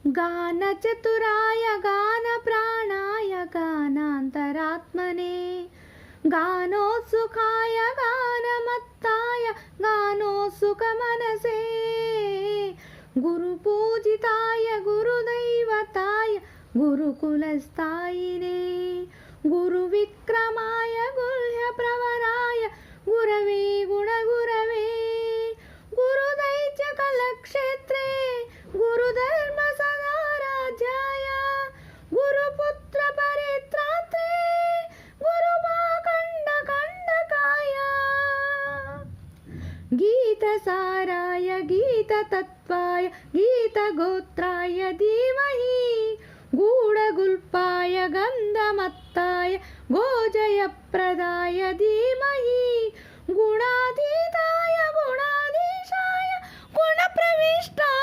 गानचतुराय गानप्राणाय गानान्तरात्मने गानोत्सुकाय गानमत्ताय गानोत्सुकमनसे गुरुपूजिताय गुरुदैवताय गुरुकुलस्थायिने गुरुविक्रमाय गुह्यप्रवराय गुरवे गुणगुरवे गुरुदैत्यकलक्षेत्रे गुरुधर्मसदाराध्याय गुरुपुत्रपरित्रात्रे गुरुमाकण्डकण्डकाय गीतसाराय गीततत्त्वाय गीतगोत्राय धीमहि गूढगुल्पाय गन्धमत्ताय गोजयप्रदाय धीमहि गुणातीताय गुणाधीशाय गुणप्रविष्टाय